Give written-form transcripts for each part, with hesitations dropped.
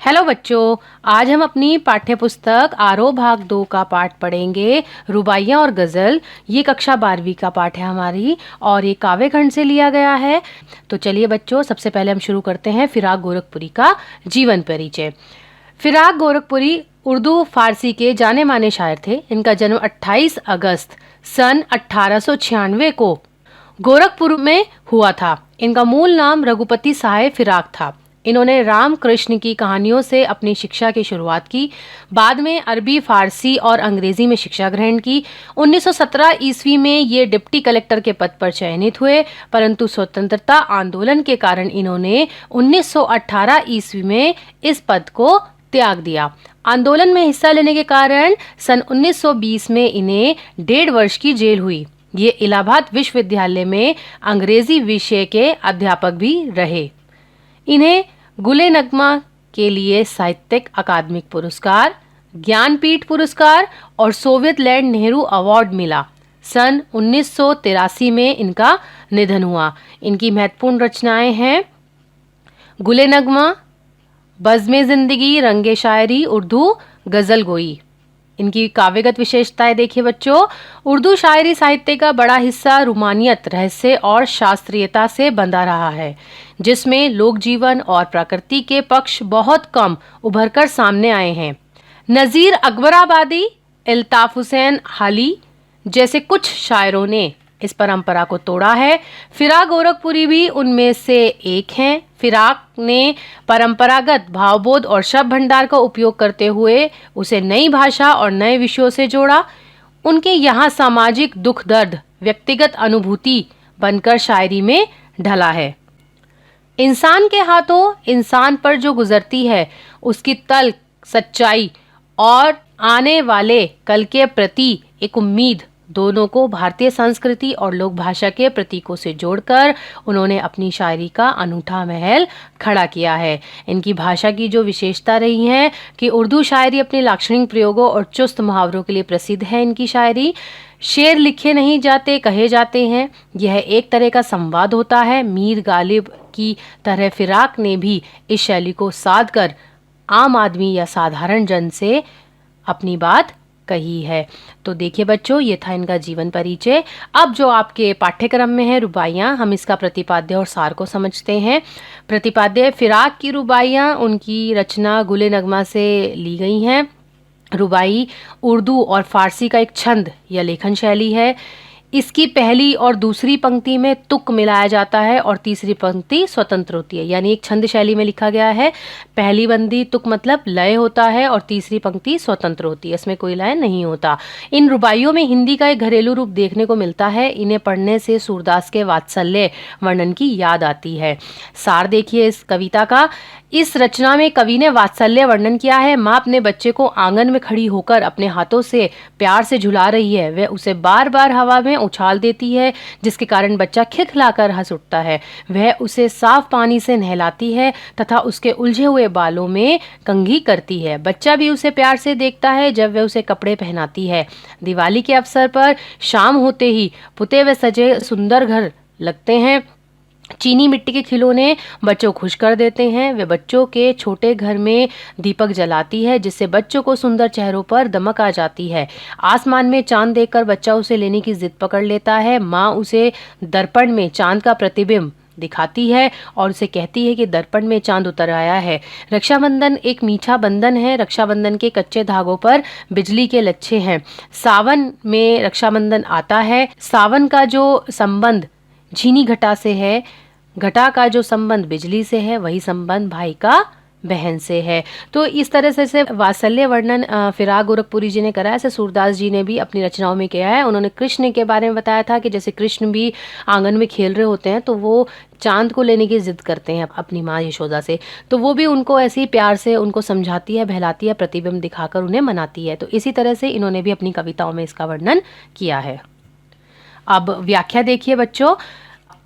Hello बच्चों, आज हम अपनी पाठ्य पुस्तक आरोह भाग 2 का पाठ पढ़ेंगे। रुबाइयाँ और गज़ल। ये कक्षा 12वीं का पाठ है हमारी और ये काव्य खंड से लिया गया है। तो चलिए बच्चों, सबसे पहले हम शुरू करते हैं फिराक गोरखपुरी का जीवन परिचय। फिराक गोरखपुरी उर्दू फारसी के जाने माने शायर थे। इनका जन्म 28 अगस्त सन 1896 को गोरखपुर में हुआ था। इनका मूल नाम रघुपति साहेब फिराक था। इन्होंने राम कृष्ण की कहानियों से अपनी शिक्षा की शुरुआत की। बाद में अरबी, फारसी और अंग्रेजी में शिक्षा ग्रहण की। 1917 ईस्वी में ये डिप्टी कलेक्टर के पद पर चयनित हुए, परंतु स्वतंत्रता आंदोलन के कारण इन्होंने 1918 ईस्वी में इस पद को त्याग दिया। आंदोलन में हिस्सा लेने के कारण सन 1920 में इन्हें 1.5 वर्ष की जेल हुई। ये इलाहाबाद विश्वविद्यालय में अंग्रेजी विषय के अध्यापक भी रहे। इन्हें गुले नगमा के लिए साहित्यिक अकादमिक पुरस्कार, ज्ञानपीठ पुरस्कार और सोवियत लैंड नेहरू अवार्ड मिला। सन 1983 में इनका निधन हुआ। इनकी महत्वपूर्ण रचनाएं हैं गुले नगमा, बज़्म ज़िंदगी, रंगे शायरी, उर्दू गज़ल गोई। इनकी काव्यगत विशेषताएं देखिए बच्चों। उर्दू शायरी साहित्य का बड़ा हिस्सा रूमानियत, रहस्य और शास्त्रीयता से बंधा रहा है, जिसमें लोक जीवन और प्रकृति के पक्ष बहुत कम उभरकर सामने आए हैं। नज़ीर अकबराबादी, अल्ताफ हुसैन हाली जैसे कुछ शायरों ने इस परंपरा को तोड़ा है। फिराक गोरखपुरी भी उनमें से एक हैं। फिराक ने परंपरागत भावबोध और शब्द भंडार का उपयोग करते हुए उसे नई भाषा और नए विषयों से जोड़ा। उनके यहाँ सामाजिक दुख दर्द व्यक्तिगत अनुभूति बनकर शायरी में ढला है। इंसान के हाथों इंसान पर जो गुजरती है, उसकी तल्ख सच्चाई और आने वाले कल के प्रति एक उम्मीद, दोनों को भारतीय संस्कृति और लोक भाषा के प्रतीकों से जोड़कर उन्होंने अपनी शायरी का अनूठा महल खड़ा किया है। इनकी भाषा की जो विशेषता रही है कि उर्दू शायरी अपने लाक्षणिक प्रयोगों और चुस्त मुहावरों के लिए प्रसिद्ध है। इनकी शायरी शेर लिखे नहीं जाते, कहे जाते हैं। यह एक तरह का संवाद होता है। मीर गालिब की तरह फिराक ने भी इस शैली को साध कर आम आदमी या साधारण जन से अपनी बात कही है। तो देखिए बच्चों, ये था इनका जीवन परिचय। अब जो आपके पाठ्यक्रम में है रुबाइयाँ, हम इसका प्रतिपाद्य और सार को समझते हैं। प्रतिपाद्य: फिराक की रुबाइयाँ उनकी रचना गुले नगमा से ली गई हैं। रुबाई उर्दू और फारसी का एक छंद या लेखन शैली है। इसकी पहली और दूसरी पंक्ति में तुक मिलाया जाता है और तीसरी पंक्ति स्वतंत्र होती है, यानी एक छंद शैली में लिखा गया है। पहली बंदी तुक मतलब लय होता है और तीसरी पंक्ति स्वतंत्र होती है, इसमें कोई लय नहीं होता। इन रुबाइयों में हिंदी का एक घरेलू रूप देखने को मिलता है। इन्हें पढ़ने से सूरदास के वात्सल्य वर्णन की याद आती है। सार देखिए इस कविता का। इस रचना में कवि ने वात्सल्य वर्णन किया है। माँ अपने बच्चे को आंगन में खड़ी होकर अपने हाथों से प्यार से झुला रही है। वह उसे बार बार हवा में उछाल देती है, जिसके कारण बच्चा खिलखिलाकर हंस उठता है। वह उसे साफ पानी से नहलाती है तथा उसके उलझे हुए बालों में कंघी करती है। बच्चा भी उसे प्यार से देखता है जब वह उसे कपड़े पहनाती है। दिवाली के अवसर पर शाम होते ही पुते व सजे सुंदर घर लगते हैं। चीनी मिट्टी के खिलौने बच्चों को खुश कर देते हैं। वे बच्चों के छोटे घर में दीपक जलाती है, जिससे बच्चों को सुंदर चेहरों पर दमक आ जाती है। आसमान में चांद देखकर बच्चा उसे लेने की जिद पकड़ लेता है। माँ उसे दर्पण में चांद का प्रतिबिंब दिखाती है और उसे कहती है कि दर्पण में चांद उतर आया है। रक्षाबंधन एक मीठा बंधन है। रक्षाबंधन के कच्चे धागों पर बिजली के लच्छे हैं। सावन में रक्षाबंधन आता है। सावन का जो संबंध झीनी घटा से है, घटा का जो संबंध बिजली से है, वही संबंध भाई का बहन से है। तो इस तरह से वात्सल्य वर्णन फिराक गोरखपुरी जी ने करा है। ऐसे सूरदास जी ने भी अपनी रचनाओं में किया है। उन्होंने कृष्ण के बारे में बताया था कि जैसे कृष्ण भी आंगन में खेल रहे होते हैं तो वो चांद को लेने की जिद करते हैं अपनी माँ यशोदा से, तो वो भी उनको ऐसे ही प्यार से उनको समझाती है, बहलाती है, प्रतिबिंब दिखाकर उन्हें मनाती है। तो इसी तरह से इन्होंने भी अपनी कविताओं में इसका वर्णन किया है। अब व्याख्या देखिए बच्चों।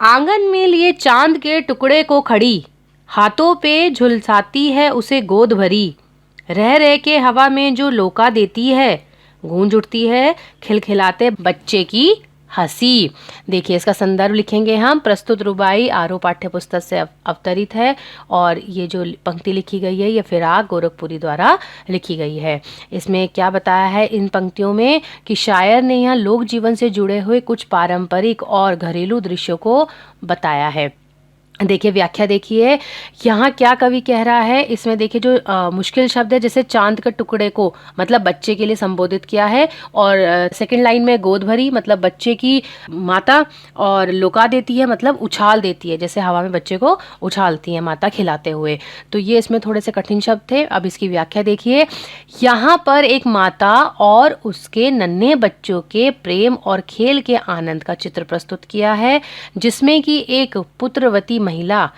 आंगन में लिए चांद के टुकड़े को खड़ी, हाथों पे झुलसाती है उसे गोद भरी। रह रह के हवा में जो लोका देती है, गूंज उठती है खिलखिलाते बच्चे की हंसी। देखिए इसका संदर्भ लिखेंगे हम। प्रस्तुत रुबाई आरोह पाठ्य पुस्तक से अवतरित है और ये जो पंक्ति लिखी गई है ये फिराक गोरखपुरी द्वारा लिखी गई है। इसमें क्या बताया है इन पंक्तियों में कि शायर ने यहाँ लोक जीवन से जुड़े हुए कुछ पारंपरिक और घरेलू दृश्यों को बताया है। देखिए व्याख्या देखिए यहाँ क्या कवि कह रहा है। इसमें देखिए जो मुश्किल शब्द है जैसे चांद के टुकड़े को मतलब बच्चे के लिए संबोधित किया है, और सेकंड लाइन में गोद भरी मतलब बच्चे की माता, और लुका देती है मतलब उछाल देती है, जैसे हवा में बच्चे को उछालती है माता खिलाते हुए। तो ये इसमें थोड़े से कठिन शब्द थे। अब इसकी व्याख्या देखिए। यहाँ पर एक माता और उसके नन्हे बच्चों के प्रेम और खेल के आनंद का चित्र प्रस्तुत किया है, जिसमें कि एक पुत्रवती महिला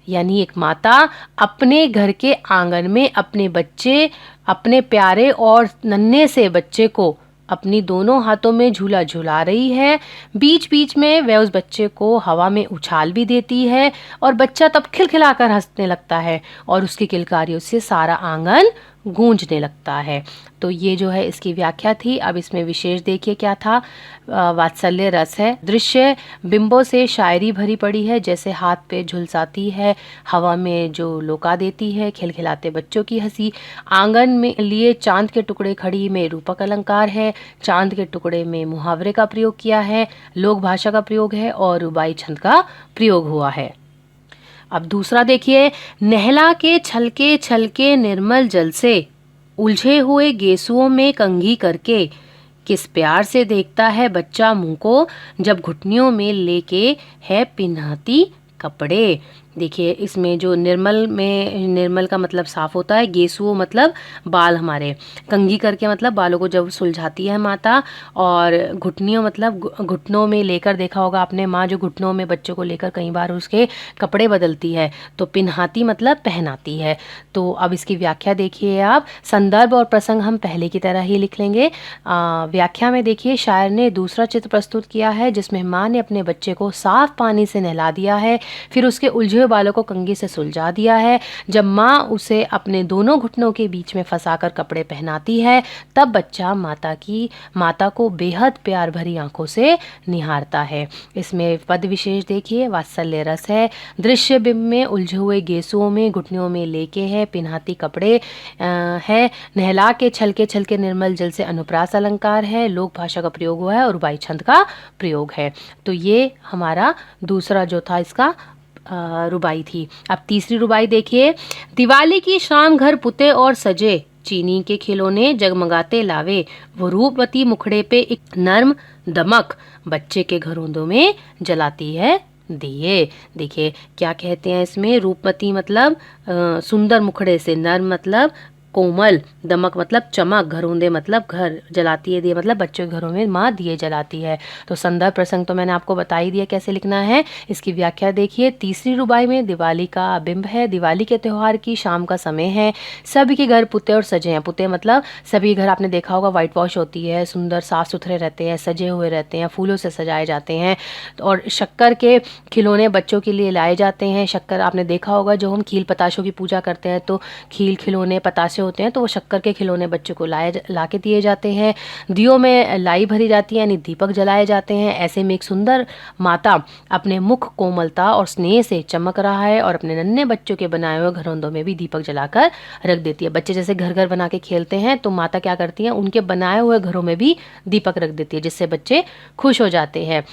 यानी एक माता अपने घर के आंगन में अपने बच्चे, अपने प्यारे और नन्हे से बच्चे को अपनी दोनों हाथों में झूला झूला रही है। बीच बीच में वह उस बच्चे को हवा में उछाल भी देती है और बच्चा तब खिलखिलाकर हंसने लगता है और उसकी किलकारियों से सारा आंगन गूंजने लगता है। तो ये जो है इसकी व्याख्या थी। अब इसमें विशेष देखिए क्या था। वात्सल्य रस है। दृश्य बिंबों से शायरी भरी पड़ी है, जैसे हाथ पे झुलसाती है, हवा में जो लुका देती है, खिलखिलाते बच्चों की हंसी। आंगन में लिए चांद के टुकड़े खड़ी में रूपक अलंकार है। चांद के टुकड़े में मुहावरे का प्रयोग किया है, लोक भाषा का प्रयोग है और रुबाई छंद का प्रयोग हुआ है। अब दूसरा देखिए। नहला के छलके छलके निर्मल जल से उलझे हुए गेसुओं में कंघी करके किस प्यार से देखता है बच्चा मुंह को, जब घुटनियों में लेके है पिन्हाती कपड़े। देखिए इसमें जो निर्मल का मतलब साफ होता है, गेसुओं मतलब बाल हमारे, कंघी करके मतलब बालों को जब सुलझाती है माता, और घुटनियों मतलब घुटनों में लेकर, देखा होगा आपने माँ जो घुटनों में बच्चों को लेकर कई बार उसके कपड़े बदलती है, तो पिन्हाती मतलब पहनाती है। तो अब इसकी व्याख्या देखिए आप। संदर्भ और प्रसंग हम पहले की तरह ही लिख लेंगे। व्याख्या में देखिए शायर ने दूसरा चित्र प्रस्तुत किया है जिसमें माँ ने अपने बच्चे को साफ पानी से नहला दिया है, फिर उसके उलझे हुए बालों को कंघी से सुलझा दिया है। जब माँ उसे अपने दोनों घुटनों के बीच में फंसाकर कपड़े पहनाती है, तब बच्चा माता को बेहद प्यार भरी आंखों से निहारता है। इसमें पद विशेष देखिए। वात्सल्य रस है। दृश्य बिंब में उलझे हुए गेसुओं में घुटनों में लेके है पिन्हाती कपड़े है। नहला के छलके छलके निर्मल जल से अनुप्रास अलंकार है। लोक भाषा का प्रयोग हुआ है और रुबाई छंद का प्रयोग है। तो ये हमारा दूसरा जो था इसका रुबाई थी। अब तीसरी रुबाई देखिए। दिवाली की शाम घर पुते और सजे, चीनी के खिलौने जगमगाते लावे, वो रूपवती मुखड़े पे एक नर्म दमक, बच्चे के घरोंदों में जलाती है दिए। देखिए क्या कहते हैं इसमें। रूपवती मतलब सुंदर मुखड़े से, नर्म मतलब कोमल, दमक मतलब चमक, घरोंदे मतलब घर, जलाती है दिए मतलब बच्चों के घरों में माँ दिए जलाती है। तो संदर्भ प्रसंग तो मैंने आपको बता ही दिया कैसे लिखना है। इसकी व्याख्या देखिए। तीसरी रुबाई में दिवाली का बिंब है। दिवाली के त्यौहार की शाम का समय है। सभी के घर पुते और सजे हैं। पुते मतलब सभी घर आपने देखा होगा वाइट वॉश होती है, सुंदर साफ सुथरे रहते हैं, सजे हुए रहते हैं, फूलों से सजाए जाते हैं। और शक्कर के खिलौने बच्चों के लिए लाए जाते हैं। शक्कर आपने देखा होगा जो हम खील पताशों की पूजा करते हैं तो खील खिलौने पताशे होते हैं, तो वो शक्कर के खिलौने बच्चों को ला के दिए जाते हैं। दियों में लाई भरी जाती है यानी दीपक जलाए जाते हैं। ऐसे में एक सुंदर माता अपने मुख कोमलता और स्नेह से चमक रहा है और अपने नन्हे बच्चों के बनाए हुए घरोंदों में भी दीपक जलाकर रख देती है। बच्चे जैसे घर घर बना के खेलते हैं तो माता क्या करती है, उनके बनाए हुए घरों में भी दीपक रख देती है, जिससे बच्चे खुश हो जाते हैं।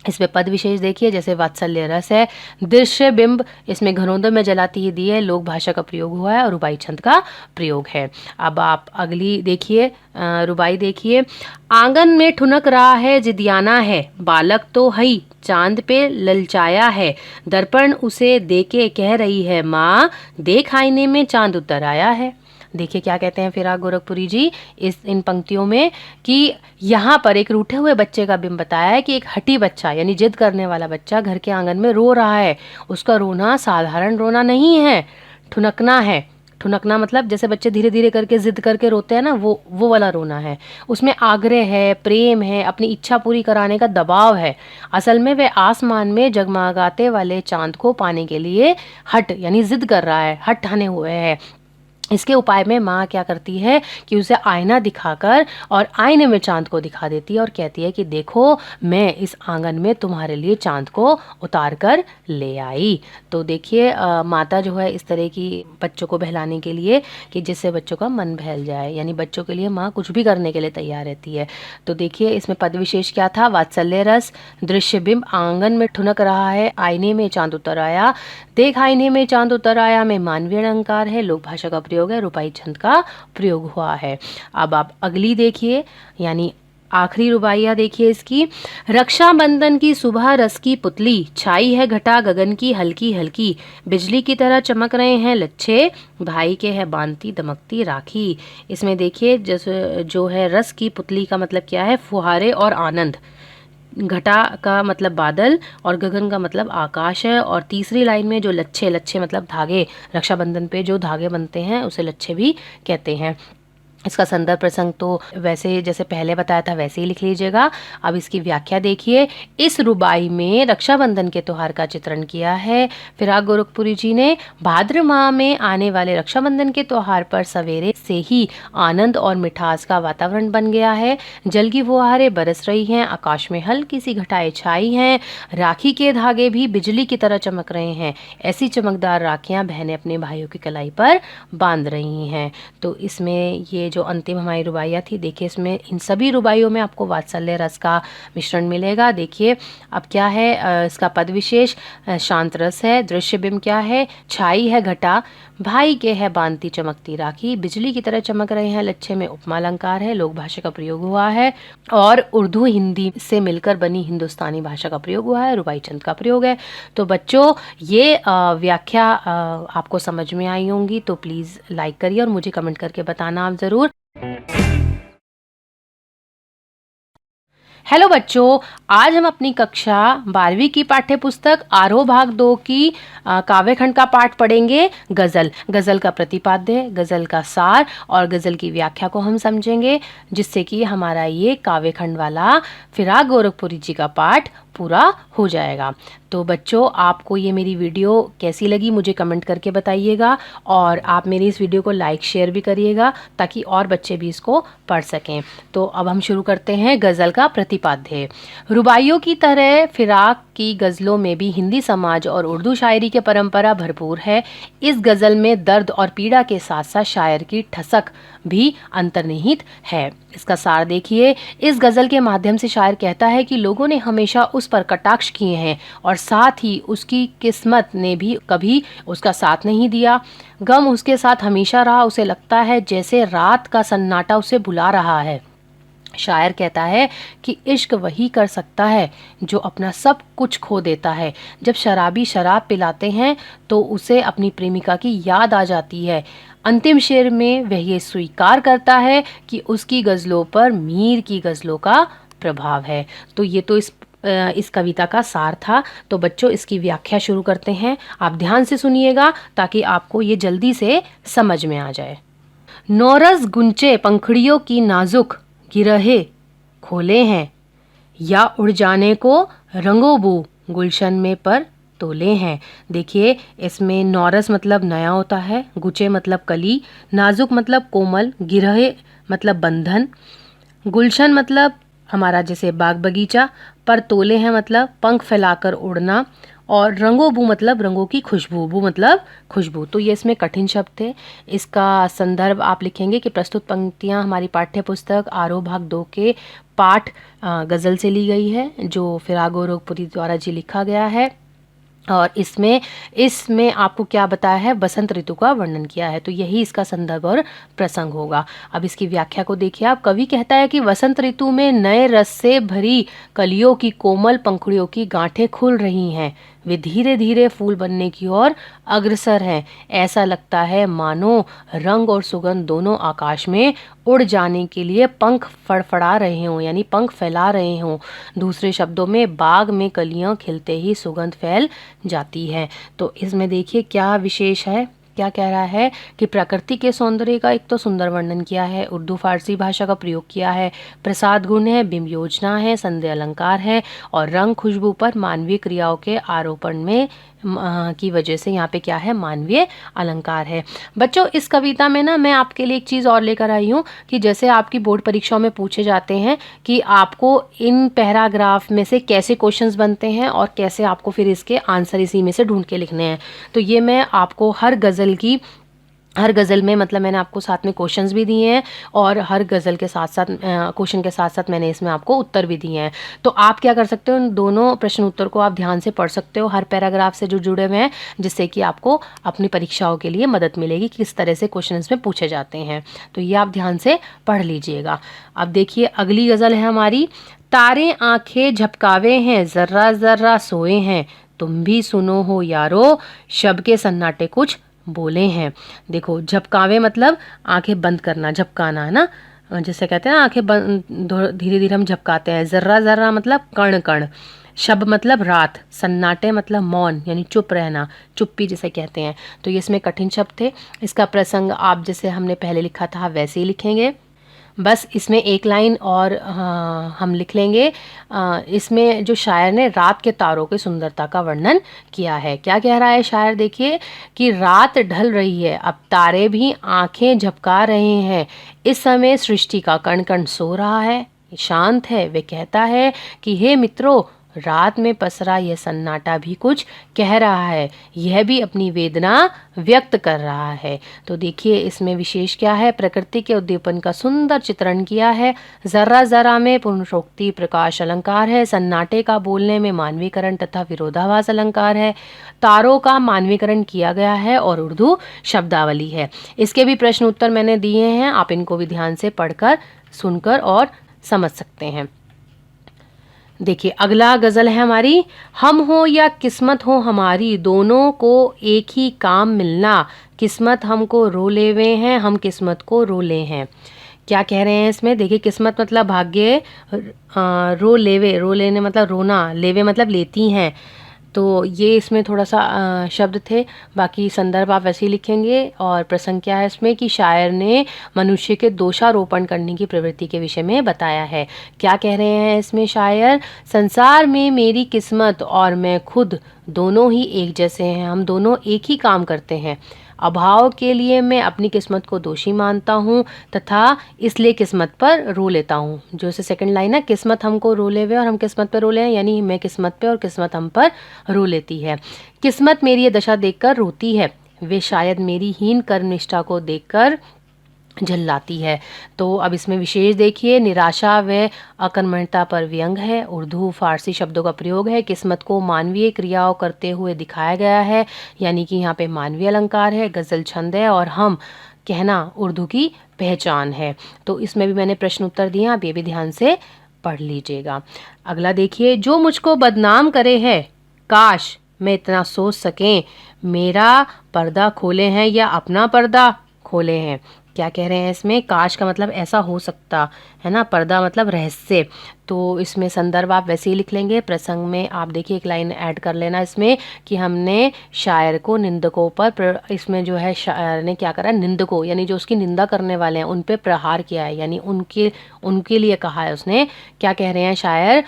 इसमें पद विशेष देखिए। जैसे वात्सल्य रस है। दृश्य बिंब, इसमें घरोंदों में जलाती ही दी है, लोक भाषा का प्रयोग हुआ है और रुबाई छंद का प्रयोग है। अब आप अगली देखिए रुबाई देखिए। आंगन में ठुनक रहा है जिदियाना है, बालक तो हई चांद पे ललचाया है, दर्पण उसे देके कह रही है माँ, देख आईने में चांद उतर आया है। देखिए क्या कहते हैं फिराक गोरखपुरी जी इन पंक्तियों में कि यहाँ पर एक रूठे हुए बच्चे का बिंब बताया है कि एक हठी बच्चा यानी जिद करने वाला बच्चा घर के आंगन में रो रहा है। उसका रोना साधारण रोना नहीं है, ठुनकना है। ठुनकना मतलब जैसे बच्चे धीरे धीरे करके जिद करके रोते हैं ना, वो वाला रोना है। उसमें आग्रह है, प्रेम है, अपनी इच्छा पूरी कराने का दबाव है। असल में वह आसमान में जगमगाते वाले चांद को पाने के लिए हट यानी जिद कर रहा है, हट ठाने हुए है। इसके उपाय में माँ क्या करती है कि उसे आईना दिखाकर और आईने में चांद को दिखा देती है और कहती है कि देखो मैं इस आंगन में तुम्हारे लिए चांद को उतार कर ले आई। तो देखिए माता जो है इस तरह की बच्चों को बहलाने के लिए कि जिससे बच्चों का मन बहल जाए, यानी बच्चों के लिए माँ कुछ भी करने के लिए तैयार रहती है। तो देखिए इसमें पद विशेष क्या था, वात्सल्य रस, दृश्य बिंब आंगन में ठुनक रहा है, आईने में चांद उतर आया, देख आईने में चांद उतर आया में मानवीय अलंकार है, लोक भाषा का प्रयोग है, रुबाई छंद का प्रयोग हुआ है। अब आप अगली देखिए, यानी आखिरी रुबाइया देखिए इसकी। रक्षाबंधन की सुबह रस की पुतली, छाई है घटा गगन की हल्की हल्की, बिजली की तरह चमक रहे हैं लच्छे, भाई के है बांधती दमकती राखी। इसमें देखिए जैसे जो है रस की पुतली का मतलब क्या है, फुहारे और आनंद, घटा का मतलब बादल और गगन का मतलब आकाश है। और तीसरी लाइन में जो लच्छे, लच्छे मतलब धागे, रक्षाबंधन पे जो धागे बनते हैं उसे लच्छे भी कहते हैं। इसका संदर्भ प्रसंग तो वैसे जैसे पहले बताया था वैसे ही लिख लीजिएगा। अब इसकी व्याख्या देखिए। इस रुबाई में रक्षाबंधन के त्योहार का चित्रण किया है फिराक गोरखपुरी जी ने। भाद्र माह में आने वाले रक्षाबंधन के त्योहार पर सवेरे से ही आनंद और मिठास का वातावरण बन गया है। जल की फुहारें बरस रही हैं, आकाश में हल्की सी घटाएं छाई हैं, राखी के धागे भी बिजली की तरह चमक रहे हैं। ऐसी चमकदार राखियां बहनें अपने भाइयों की कलाई पर बांध रही हैं। तो इसमें ये जो अंतिम हमारी रुबाइयाँ थी, देखिए इसमें इन सभी रुबाइयों में आपको वात्सल्य रस का मिश्रण मिलेगा। देखिए अब क्या है, इसका पद विशेष शांत रस है, दृश्य बिंब क्या है, छाई है घटा, भाई के है बांधती चमकती राखी, बिजली की तरह चमक रहे हैं लच्छे में उपमा अलंकार है, लोक भाषा का प्रयोग हुआ है, और उर्दू हिंदी से मिलकर बनी हिंदुस्तानी भाषा का प्रयोग हुआ है, रुबाई छंद का प्रयोग है। तो बच्चों ये व्याख्या आपको समझ में आई होंगी, तो प्लीज़ लाइक करिए और मुझे कमेंट करके बताना आप ज़रूर। हेलो बच्चों, आज हम अपनी कक्षा 12वीं की पाठ्य पुस्तक आरोह भाग 2 की काव्यखंड का पाठ पढ़ेंगे। गज़ल, गज़ल का प्रतिपाद्य, गज़ल का सार और गज़ल की व्याख्या को हम समझेंगे, जिससे कि हमारा ये काव्यखंड वाला फिराक गोरखपुरी जी का पाठ पूरा हो जाएगा। तो बच्चों आपको ये मेरी वीडियो कैसी लगी मुझे कमेंट करके बताइएगा, और आप मेरी इस वीडियो को लाइक शेयर भी करिएगा ताकि और बच्चे भी इसको पढ़ सकें। तो अब हम शुरू करते हैं गज़ल का प्रतिपाद्य। रुबाइयों की तरह फिराक की गज़लों में भी हिंदी समाज और उर्दू शायरी की परंपरा भरपूर है। इस गज़ल में दर्द और पीड़ा के साथ साथ शायर की ठसक भी अंतर्निहित है। इसका सार देखिए। इस गज़ल के माध्यम से शायर कहता है कि लोगों ने हमेशा उस पर कटाक्ष किए हैं और साथ ही उसकी किस्मत ने भी कभी उसका साथ नहीं दिया। गम उसके साथ हमेशा रहा, उसे लगता है जैसे रात का सन्नाटा उसे बुला रहा है। शायर कहता है कि इश्क वही कर सकता है जो अपना सब कुछ खो देता है। जब शराबी शराब पिलाते हैं तो उसे अपनी प्रेमिका की याद आ जाती है। अंतिम शेर में वह ये स्वीकार करता है कि उसकी गज़लों पर मीर की गज़लों का प्रभाव है। तो ये तो इस कविता का सार था। तो बच्चों इसकी व्याख्या शुरू करते हैं। आप ध्यान से सुनिएगा ताकि आपको ये जल्दी से समझ में आ जाए। नौरस गुंचे पंखड़ियों की नाजुक गिरहे खोले हैं, या उड़ जाने को रंगोबू गुलशन में पर तोले हैं। देखिए इसमें नौरस मतलब नया होता है, गुचे मतलब कली, नाजुक मतलब कोमल, गिरहे मतलब बंधन, गुलशन मतलब हमारा जैसे बाग बगीचा, पर तोले हैं मतलब पंख फैलाकर उड़ना, और रंगो बू मतलब रंगों की खुशबू, बू मतलब खुशबू। तो ये इसमें कठिन शब्द थे। इसका संदर्भ आप लिखेंगे कि प्रस्तुत पंक्तियाँ हमारी पाठ्य पुस्तक आरोह भाग 2 के पाठ गज़ल से ली गई है, जो फिराक गोरखपुरी द्वारा जी लिखा गया है। और इसमें आपको क्या बताया है, बसंत ऋतु का वर्णन किया है। तो यही इसका संदर्भ और प्रसंग होगा। अब इसकी व्याख्या को देखिए आप। कवि कहता है कि वसंत ऋतु में नए रस से भरी कलियों की कोमल पंखुड़ियों की गांठें खुल रही हैं, वे धीरे धीरे फूल बनने की ओर अग्रसर हैं। ऐसा लगता है मानो रंग और सुगंध दोनों आकाश में उड़ जाने के लिए पंख फड़फड़ा रहे हों, यानी पंख फैला रहे हों। दूसरे शब्दों में बाग में कलियां खिलते ही सुगंध फैल जाती है। तो इसमें देखिए क्या विशेष है क्या कह रहा है कि प्रकृति के सौंदर्य का एक तो सुंदर वर्णन किया है, उर्दू फारसी भाषा का प्रयोग किया है, प्रसाद गुण है, बिंब योजना है, संदेह अलंकार है और रंग खुशबू पर मानवीय क्रियाओं के आरोपण में की वजह से यहाँ पे क्या है, मानवीय अलंकार है। बच्चों इस कविता में ना मैं आपके लिए एक चीज़ और लेकर आई हूँ कि जैसे आपकी बोर्ड परीक्षाओं में पूछे जाते हैं कि आपको इन पैराग्राफ में से कैसे क्वेश्चंस बनते हैं और कैसे आपको फिर इसके आंसर इसी में से ढूंढ के लिखने हैं। तो ये मैं आपको हर गज़ल में मतलब मैंने आपको साथ में क्वेश्चंस भी दिए हैं और हर गज़ल के साथ साथ क्वेश्चन के साथ साथ मैंने इसमें आपको उत्तर भी दिए हैं। तो आप क्या कर सकते हो, इन दोनों प्रश्न उत्तर को आप ध्यान से पढ़ सकते हो हर पैराग्राफ से जो जुड़े हुए हैं, जिससे कि आपको अपनी परीक्षाओं के लिए मदद मिलेगी कि किस तरह से क्वेश्चन इसमें पूछे जाते हैं। तो ये आप ध्यान से पढ़ लीजिएगा। अब देखिए अगली गज़ल है हमारी, तारे आंखें झपकावे हैं, ज़र्रा ज़र्रा सोए हैं, तुम भी सुनो हो यारो, शब के सन्नाटे कुछ बोले हैं। देखो झपकावे मतलब आंखें बंद करना, झपकाना है ना, जैसे कहते हैं आंखें बंद धीरे धीरे हम झपकाते हैं। ज़र्रा ज़र्रा मतलब कण कण, शब मतलब रात, सन्नाटे मतलब मौन यानी चुप रहना, चुप्पी जिसे कहते हैं। तो ये इसमें कठिन शब्द थे। इसका प्रसंग आप जैसे हमने पहले लिखा था वैसे ही लिखेंगे, बस इसमें एक लाइन और हम लिख लेंगे। इसमें जो शायर ने रात के तारों की सुंदरता का वर्णन किया है। क्या कह रहा है शायर, देखिए कि रात ढल रही है, अब तारे भी आंखें झपका रहे हैं, इस समय सृष्टि का कण कण सो रहा है, शांत है। वे कहता है कि हे मित्रों, रात में पसरा यह सन्नाटा भी कुछ कह रहा है, यह भी अपनी वेदना व्यक्त कर रहा है। तो देखिए इसमें विशेष क्या है, प्रकृति के उद्दीपन का सुंदर चित्रण किया है। जरा जरा में पुरुषोक्ति प्रकाश अलंकार है, सन्नाटे का बोलने में मानवीकरण तथा विरोधाभास अलंकार है, तारों का मानवीकरण किया गया है और उर्दू शब्दावली है। इसके भी प्रश्न उत्तर मैंने दिए हैं, आप इनको भी ध्यान से पढ़कर सुनकर और समझ सकते हैं। देखिए अगला गज़ल है हमारी, हम हो या किस्मत हो हमारी, दोनों को एक ही काम मिलना, किस्मत हमको रो लेवे हैं, हम किस्मत को रो ले हैं। क्या कह रहे हैं इसमें, देखिए किस्मत मतलब भाग्य, रो लेवे, रो लेने मतलब रोना, लेवे मतलब लेती हैं। तो ये इसमें थोड़ा सा शब्द थे, बाकी संदर्भ आप वैसे ही लिखेंगे। और प्रसंग क्या है इसमें कि शायर ने मनुष्य के दोषारोपण करने की प्रवृत्ति के विषय में बताया है। क्या कह रहे हैं इसमें शायर, संसार में मेरी किस्मत और मैं खुद दोनों ही एक जैसे हैं, हम दोनों एक ही काम करते हैं। अभाव के लिए मैं अपनी किस्मत को दोषी मानता हूँ तथा इसलिए किस्मत पर रो लेता हूँ। जो से सेकंड लाइन है, किस्मत हमको रो लेवे और हम किस्मत पर रो ले, यानी मैं किस्मत पे और किस्मत हम पर रो लेती है। किस्मत मेरी ये दशा देखकर रोती है, वे शायद मेरी हीन कर्मनिष्ठा को देखकर झल्लाती है। तो अब इसमें विशेष देखिए, निराशा व अकर्मण्यता पर व्यंग है, उर्दू फारसी शब्दों का प्रयोग है, किस्मत को मानवीय क्रियाओं करते हुए दिखाया गया है, यानी कि यहाँ पे मानवीय अलंकार है, गज़ल छंद है और हम कहना उर्दू की पहचान है। तो इसमें भी मैंने प्रश्न उत्तर दिए, आप ये भी ध्यान से पढ़ लीजिएगा। अगला देखिए, जो मुझको बदनाम करे है, काश मैं इतना सोच सकें, मेरा पर्दा खोले हैं या अपना पर्दा खोले हैं। क्या कह रहे हैं इसमें, काश का मतलब ऐसा हो सकता है ना, पर्दा मतलब रहस्य। तो इसमें संदर्भ आप वैसे ही लिख लेंगे। प्रसंग में आप देखिए एक लाइन ऐड कर लेना इसमें कि हमने शायर को निंदकों पर इसमें जो है शायर ने क्या करा, निंदकों यानी जो उसकी निंदा करने वाले हैं उन पे प्रहार किया है, यानी उनके लिए कहा है उसने। क्या कह रहे हैं शायर,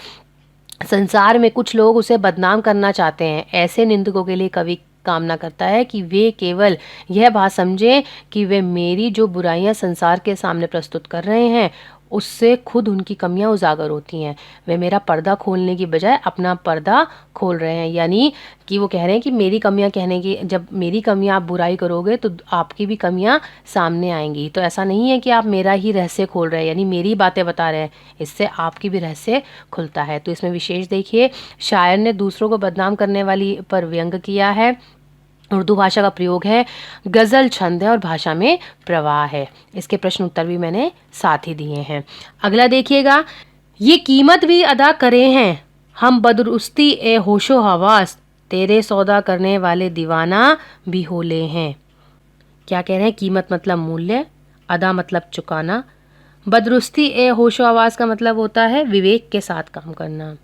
संसार में कुछ लोग उसे बदनाम करना चाहते हैं, ऐसे निंदकों के लिए कवि कामना करता है कि वे केवल यह बात समझें कि वे मेरी जो बुराइयां संसार के सामने प्रस्तुत कर रहे हैं उससे खुद उनकी कमियां उजागर होती हैं। वे मेरा पर्दा खोलने की बजाय अपना पर्दा खोल रहे हैं, यानी कि वो कह रहे हैं कि मेरी कमियां कहने की, जब मेरी कमियां आप बुराई करोगे तो आपकी भी कमियां सामने आएंगी। तो ऐसा नहीं है कि आप मेरा ही रहस्य खोल रहे हैं, यानी मेरी बातें बता रहे हैं, इससे आपकी भी रहस्य खुलता है। तो इसमें विशेष देखिए, शायर ने दूसरों को बदनाम करने वाली पर व्यंग किया है, उर्दू भाषा का प्रयोग है, गज़ल छंद है और भाषा में प्रवाह है। इसके प्रश्न उत्तर भी मैंने साथ ही दिए हैं। अगला देखिएगा, ये कीमत भी अदा करे हैं, हम बदरुस्ती ए होशो हवास, तेरे सौदा करने वाले दीवाना भी होले हैं। क्या कह रहे हैं, कीमत मतलब मूल्य, अदा मतलब चुकाना, बदरुस्ती ए होशो हवास का मतलब होता है विवेक के साथ काम करना।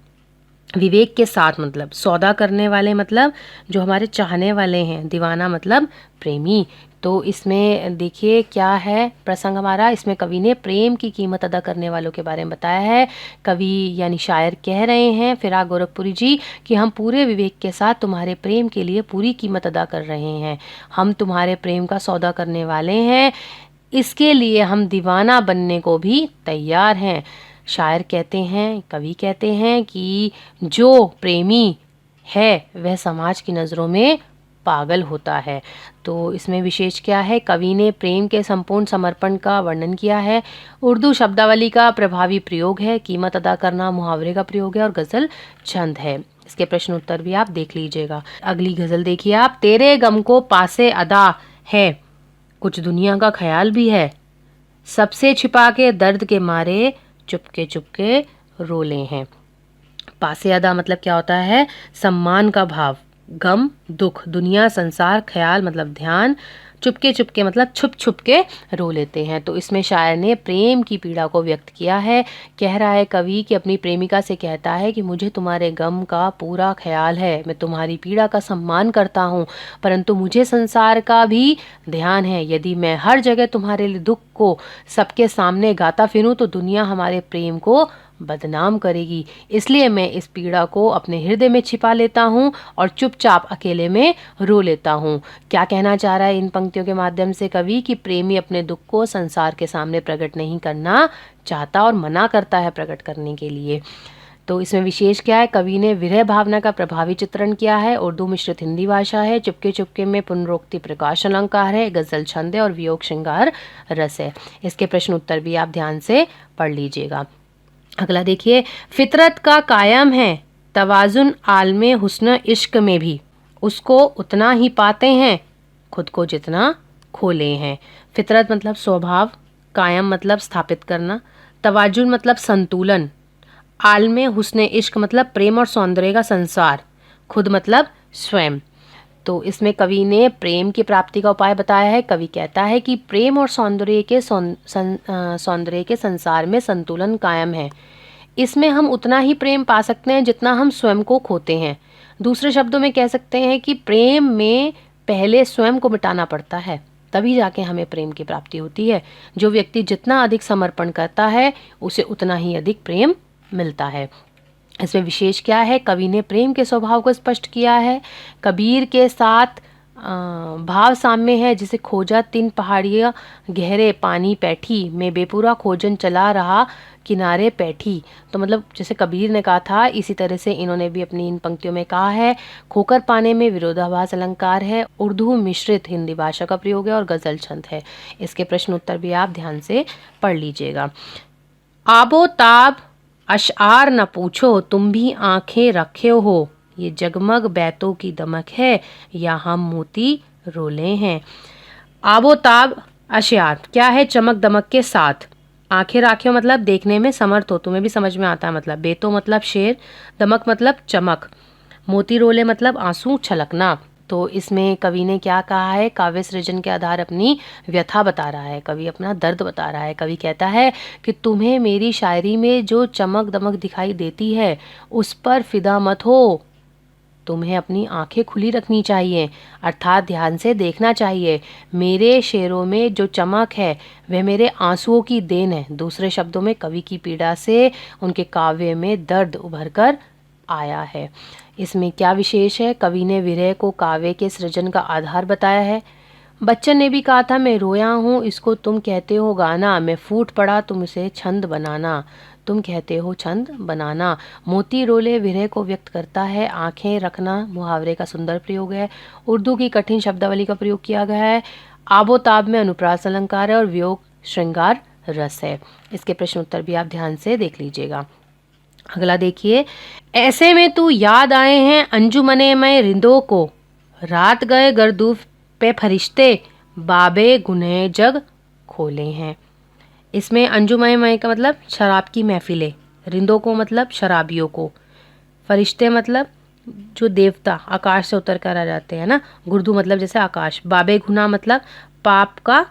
विवेक के साथ मतलब सौदा करने वाले, मतलब जो हमारे चाहने वाले हैं। दीवाना मतलब प्रेमी। तो इसमें देखिए क्या है प्रसंग हमारा, इसमें कवि ने प्रेम की कीमत अदा करने वालों के बारे में बताया है। कवि यानी शायर कह रहे हैं फिराक गोरखपुरी जी कि हम पूरे विवेक के साथ तुम्हारे प्रेम के लिए पूरी कीमत अदा कर रहे हैं। हम तुम्हारे प्रेम का सौदा करने वाले हैं, इसके लिए हम दीवाना बनने को भी तैयार हैं। शायर कहते हैं, कवि कहते हैं कि जो प्रेमी है वह समाज की नज़रों में पागल होता है। तो इसमें विशेष क्या है, कवि ने प्रेम के संपूर्ण समर्पण का वर्णन किया है। उर्दू शब्दावली का प्रभावी प्रयोग है, कीमत अदा करना मुहावरे का प्रयोग है और गज़ल छंद है। इसके प्रश्न उत्तर भी आप देख लीजिएगा। अगली गज़ल देखिए आप। तेरे गम को पासे अदा है, कुछ दुनिया का ख्याल भी है, सबसे छिपा के दर्द के मारे चुपके चुपके रोले हैं। पासे अदा मतलब क्या होता है, सम्मान का भाव। गम दुख, दुनिया संसार, ख्याल मतलब ध्यान, चुपके चुपके मतलब छुप छुप के रो लेते हैं। तो इसमें शायर ने प्रेम की पीड़ा को व्यक्त किया है। कह रहा है कवि कि अपनी प्रेमिका से कहता है कि मुझे तुम्हारे गम का पूरा ख्याल है, मैं तुम्हारी पीड़ा का सम्मान करता हूँ, परंतु मुझे संसार का भी ध्यान है। यदि मैं हर जगह तुम्हारे लिए दुख को सबके सामने गाता फिरूं तो दुनिया हमारे प्रेम को बदनाम करेगी। इसलिए मैं इस पीड़ा को अपने हृदय में छिपा लेता हूँ और चुपचाप अकेले में रो लेता हूँ। क्या कहना चाह रहा है इन पंक्तियों के माध्यम से कवि कि प्रेमी अपने दुख को संसार के सामने प्रकट नहीं करना चाहता और मना करता है प्रकट करने के लिए। तो इसमें विशेष क्या है, कवि ने विरह भावना का प्रभावी चित्रण किया है। उर्दू मिश्रित हिंदी भाषा है। चुपके चुपके में पुनरोक्ति प्रकाश अलंकार है, गजल छंद है और वियोग श्रृंगार रस है। इसके प्रश्न उत्तर भी आप ध्यान से पढ़ लीजिएगा। अगला देखिए, फितरत का कायम है तवाजुन आलमे हुस्न इश्क में भी, उसको उतना ही पाते हैं खुद को जितना खोले हैं। फितरत मतलब स्वभाव, कायम मतलब स्थापित करना, तवाजुन मतलब संतुलन, आलमे हुस्न इश्क मतलब प्रेम और सौंदर्य का संसार, खुद मतलब स्वयं। तो इसमें कवि ने प्रेम की प्राप्ति का उपाय बताया है। कवि कहता है कि प्रेम और सौंदर्य के संसार में संतुलन कायम है। इसमें हम उतना ही प्रेम पा सकते हैं जितना हम स्वयं को खोते हैं। दूसरे शब्दों में कह सकते हैं कि प्रेम में पहले स्वयं को मिटाना पड़ता है, तभी जाके हमें प्रेम की प्राप्ति होती है। जो व्यक्ति जितना अधिक समर्पण करता है उसे उतना ही अधिक प्रेम मिलता है। इसमें विशेष क्या है, कवि ने प्रेम के स्वभाव को स्पष्ट किया है। कबीर के साथ भाव साम्य है, जिसे खोजा 3 पहाड़ियाँ गहरे पानी पैठी में बेपूरा खोजन चला रहा किनारे पैठी। तो मतलब जैसे कबीर ने कहा था, इसी तरह से इन्होंने भी अपनी इन पंक्तियों में कहा है। खोकर पाने में विरोधाभास अलंकार है। उर्दू मिश्रित हिंदी भाषा का प्रयोग है और गजल छंद है। इसके प्रश्न उत्तर भी आप ध्यान से पढ़ लीजिएगा। आबो ताब अशआर न पूछो, तुम भी आंखें रखे हो, ये जगमग बैतों की दमक है या हम मोती रोले हैं। आबोताब अशआर क्या है, चमक दमक के साथ। आंखें राखे हो मतलब देखने में समर्थ हो, तुम्हें भी समझ में आता है मतलब। बेतो मतलब शेर, दमक मतलब चमक, मोती रोले मतलब आंसू छलकना। तो इसमें कवि ने क्या कहा है, काव्य सृजन के आधार अपनी व्यथा बता रहा है, कवि अपना दर्द बता रहा है। कवि कहता है कि तुम्हें मेरी शायरी में जो चमक दमक दिखाई देती है उस पर फिदा मत हो, तुम्हें अपनी आंखें खुली रखनी चाहिए, अर्थात ध्यान से देखना चाहिए। मेरे शेरों में जो चमक है वह मेरे आंसुओं की देन है। दूसरे शब्दों में कवि की पीड़ा से उनके काव्य में दर्द उभर कर आया है। इसमें क्या विशेष है, कवि ने विरह को काव्य के सृजन का आधार बताया है। बच्चन ने भी कहा था, मैं रोया हूँ इसको तुम कहते हो गाना, मैं फूट पड़ा तुम इसे छंद बनाना, तुम कहते हो छंद बनाना। मोती रोले विरह को व्यक्त करता है। आंखें रखना मुहावरे का सुंदर प्रयोग है। उर्दू की कठिन शब्दावली का प्रयोग किया गया है। आबोताब में अनुप्रास अलंकार है और वियोग श्रृंगार रस है। इसके प्रश्न उत्तर भी आप ध्यान से देख लीजिएगा। अगला देखिए, ऐसे में तू याद आए हैं अंजुमने में रिंदों को, रात गए गर्दूफ पे फरिश्ते, बाबे गुनह जग खोले हैं। इसमें अंजुमय का मतलब शराब की महफिलें, रिंदों को मतलब शराबियों को, फरिश्ते मतलब जो देवता आकाश से उतर कर आ जाते हैं ना, गुर्दू मतलब जैसे आकाश, बाबे गुना मतलब पाप का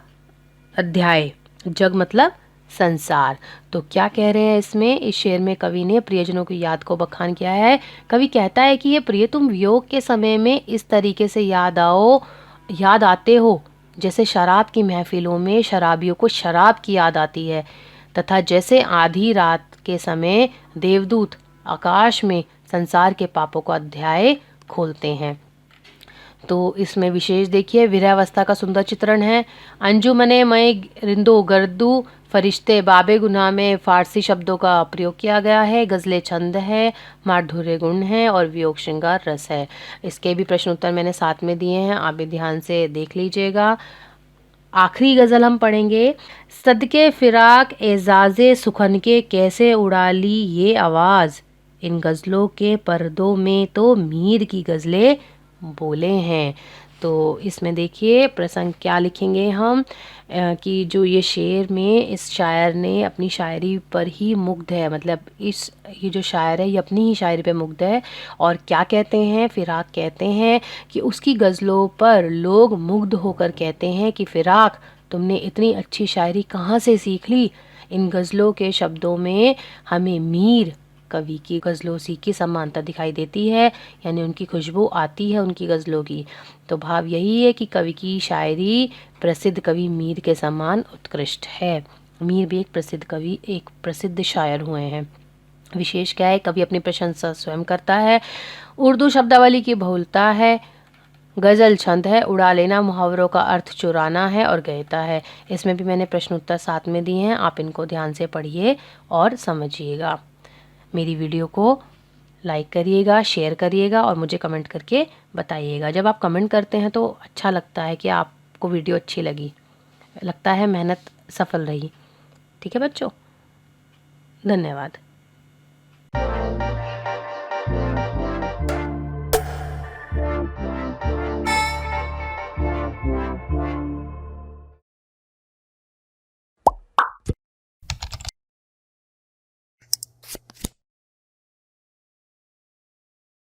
अध्याय, जग मतलब संसार। तो क्या कह रहे हैं इसमें, इस शेर में कवि ने प्रियजनों की याद को बखान किया है। कवि कहता है कि ये प्रिय तुम वियोग के समय में इस तरीके से याद आते हो जैसे शराब की महफिलों में शराबियों को शराब की याद आती है, तथा जैसे आधी रात के समय देवदूत आकाश में संसार के पापों का अध्याय खोलते हैं। तो इसमें विशेष देखिए विरहावस्था का सुंदर चित्रण है। अंजुमने मय रिंदो गर्दू फरिश्ते बाबे गुनाह में फारसी शब्दों का प्रयोग किया गया है। गज़लें छंद है, माधुर्य गुण है और वियोग श्रृंगार रस है। इसके भी प्रश्न उत्तर मैंने साथ में दिए हैं, आप भी ध्यान से देख लीजिएगा। आखिरी गज़ल हम पढ़ेंगे। सदके फिराक एजाज़े सुखन के कैसे उड़ा ली ये आवाज़, इन गज़लों के पर्दों में तो मीर की गज़लें बोले हैं। तो इसमें देखिए प्रसंग क्या लिखेंगे हम, कि जो ये शेर में इस शायर ने अपनी शायरी पर ही मुग्ध है, मतलब ये जो शायर है ये अपनी ही शायरी पे मुग्ध है। और क्या कहते हैं, फिराक कहते हैं कि उसकी गज़लों पर लोग मुग्ध होकर कहते हैं कि फिराक तुमने इतनी अच्छी शायरी कहाँ से सीख ली। इन गज़लों के शब्दों में हमें मीर कवि की गज़लों सी की समानता दिखाई देती है, यानी उनकी खुशबू आती है उनकी गज़लों की। तो भाव यही है कि कवि की शायरी प्रसिद्ध कवि मीर के समान उत्कृष्ट है। मीर भी एक प्रसिद्ध कवि, एक प्रसिद्ध शायर हुए हैं। विशेष क्या है, कवि अपनी प्रशंसा स्वयं करता है। उर्दू शब्दावली की बहुलता है। गज़ल छंद है, उड़ा लेना मुहावरों का अर्थ चुराना है और गयता है। इसमें भी मैंने प्रश्न उत्तर साथ में दिए हैं, आप इनको ध्यान से पढ़िए और समझिएगा। मेरी वीडियो को लाइक करिएगा, शेयर करिएगा और मुझे कमेंट करके बताइएगा। जब आप कमेंट करते हैं तो अच्छा लगता है कि आपको वीडियो अच्छी लगी, लगता है मेहनत सफल रही। ठीक है बच्चों, धन्यवाद।